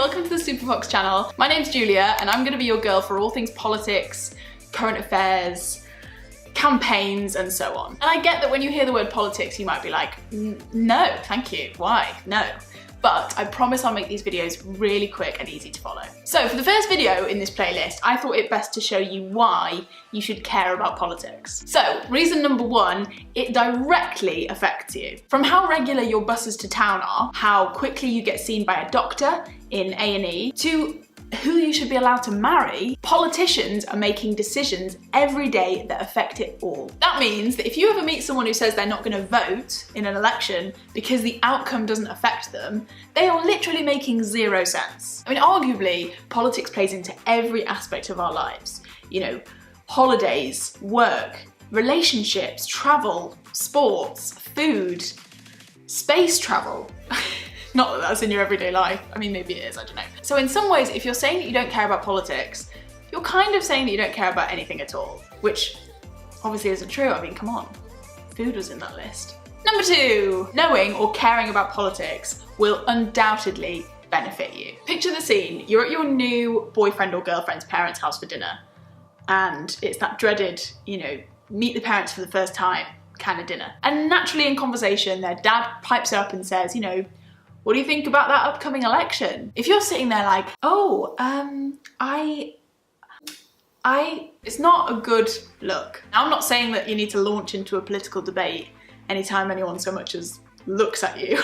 welcome to the Superfoxx channel. My name's Julia and I'm going to be your girl for all things politics, current affairs, campaigns and so on. And I get that when you hear the word politics you might be like, no, thank you, why, no. But I promise I'll make these videos really quick and easy to follow. So for the first video in this playlist, I thought it best to show you why you should care about politics. So reason number one, it directly affects you. From how regular your buses to town are, how quickly you get seen by a doctor in A&E, to who you should be allowed to marry, politicians are making decisions every day that affect it all. That means that if you ever meet someone who says they're not going to vote in an election because the outcome doesn't affect them, they are literally making zero sense. I mean, arguably, politics plays into every aspect of our lives. You know, holidays, work, relationships, travel, sports, food, space travel. Not that that's in your everyday life. I mean, maybe it is, I don't know. So in some ways, if you're saying that you don't care about politics, you're kind of saying that you don't care about anything at all, which obviously isn't true. I mean, come on, food was in that list. Number two, knowing or caring about politics will undoubtedly benefit you. Picture the scene. You're at your new boyfriend or girlfriend's parents' house for dinner, and it's that dreaded, you know, meet the parents for the first time kind of dinner. And naturally in conversation, their dad pipes up and says, you know, what do you think about that upcoming election? If you're sitting there like, oh, it's not a good look. Now, I'm not saying that you need to launch into a political debate anytime anyone so much as looks at you.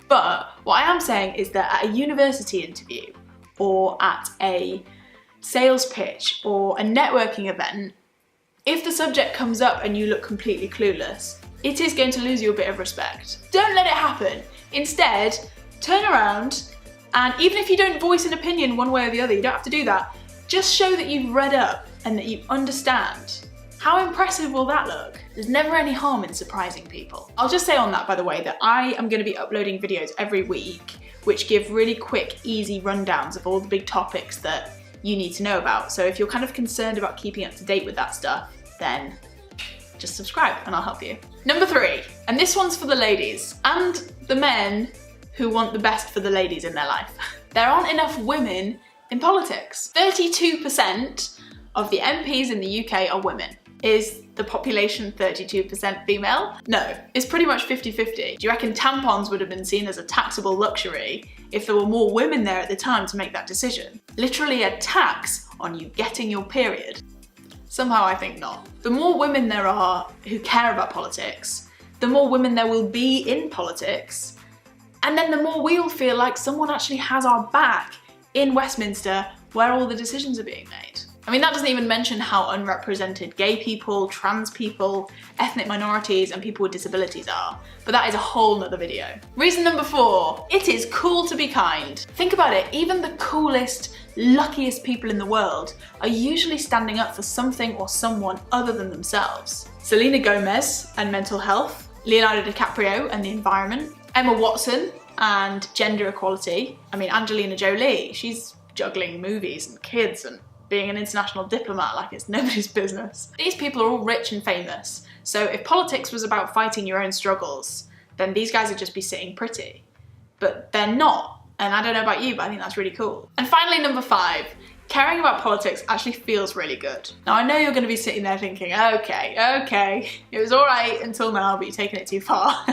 But what I am saying is that at a university interview or at a sales pitch or a networking event, if the subject comes up and you look completely clueless, it is going to lose you a bit of respect. Don't let it happen. Instead, turn around and even if you don't voice an opinion one way or the other, you don't have to do that, just show that you've read up and that you understand. How impressive will that look? There's never any harm in surprising people. I'll just say on that, by the way, that I am going to be uploading videos every week which give really quick, easy rundowns of all the big topics that you need to know about. So if you're kind of concerned about keeping up to date with that stuff, then just subscribe and I'll help you. Number three, and this one's for the ladies and the men who want the best for the ladies in their life. There aren't enough women in politics. 32% of the MPs in the UK are women. Is the population 32% female? No, it's pretty much 50-50. Do you reckon tampons would have been seen as a taxable luxury if there were more women there at the time to make that decision? Literally a tax on you getting your period. Somehow I think not. The more women there are who care about politics, the more women there will be in politics, and then the more we'll feel like someone actually has our back in Westminster where all the decisions are being made. I mean, that doesn't even mention how unrepresented gay people, trans people, ethnic minorities and people with disabilities are, but that is a whole nother video. Reason number four, it is cool to be kind. Think about it, even the coolest, luckiest people in the world are usually standing up for something or someone other than themselves. Selena Gomez and mental health, Leonardo DiCaprio and the environment, Emma Watson and gender equality. I mean, Angelina Jolie, she's juggling movies and kids and being an international diplomat like it's nobody's business. These people are all rich and famous, so if politics was about fighting your own struggles, then these guys would just be sitting pretty. But they're not, and I don't know about you, but I think that's really cool. And finally, number five, caring about politics actually feels really good. Now, I know you're going to be sitting there thinking, okay, it was all right until now, but you're taking it too far.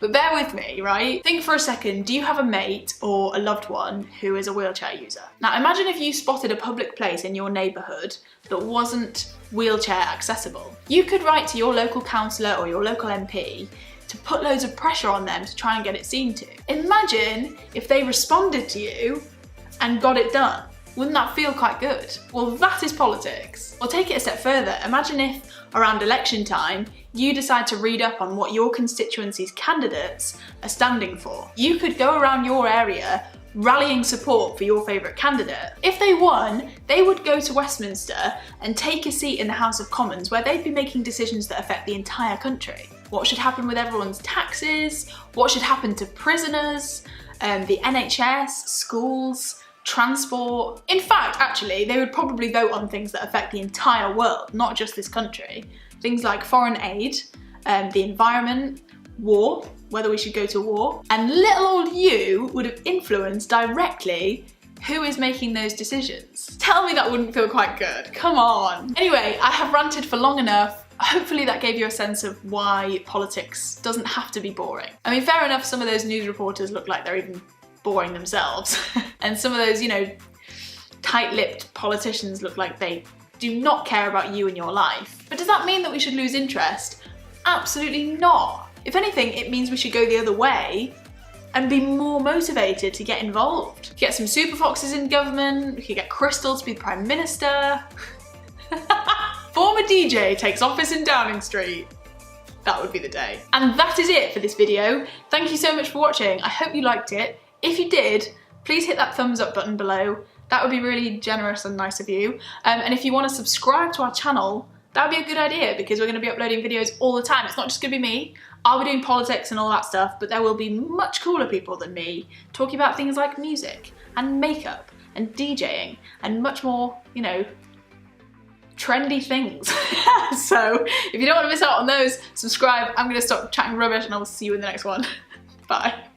But bear with me, right? Think for a second, do you have a mate or a loved one who is a wheelchair user? Now, imagine if you spotted a public place in your neighbourhood that wasn't wheelchair accessible. You could write to your local councillor or your local MP to put loads of pressure on them to try and get it seen to. Imagine if they responded to you and got it done. Wouldn't that feel quite good? Well, that is politics. Or take it a step further. Imagine if, around election time, you decide to read up on what your constituency's candidates are standing for. You could go around your area rallying support for your favourite candidate. If they won, they would go to Westminster and take a seat in the House of Commons where they'd be making decisions that affect the entire country. What should happen with everyone's taxes? What should happen to prisoners? The NHS, schools, transport. In fact, actually, they would probably vote on things that affect the entire world, not just this country. Things like foreign aid, the environment, war, whether we should go to war. And little old you would have influenced directly Who is making those decisions? Tell me that wouldn't feel quite good. Come on. Anyway, I have ranted for long enough. Hopefully that gave you a sense of why politics doesn't have to be boring. I mean, fair enough, some of those news reporters look like they're even boring themselves. And some of those, you know, tight-lipped politicians look like they do not care about you and your life. But does that mean that we should lose interest? Absolutely not. If anything, it means we should go the other way and be more motivated to get involved. Get some Superfoxxes in government, we could get Crystal to be the Prime Minister. Former DJ takes office in Downing Street. That would be the day. And that is it for this video. Thank you so much for watching. I hope you liked it. If you did, please hit that thumbs up button below. That would be really generous and nice of you. And if you want to subscribe to our channel, that would be a good idea because we're going to be uploading videos all the time. It's not just going to be me. I'll be doing politics and all that stuff, but there will be much cooler people than me talking about things like music and makeup and DJing and much more, you know, trendy things. So if you don't want to miss out on those, subscribe. I'm going to stop chatting rubbish and I will see you in the next one. Bye.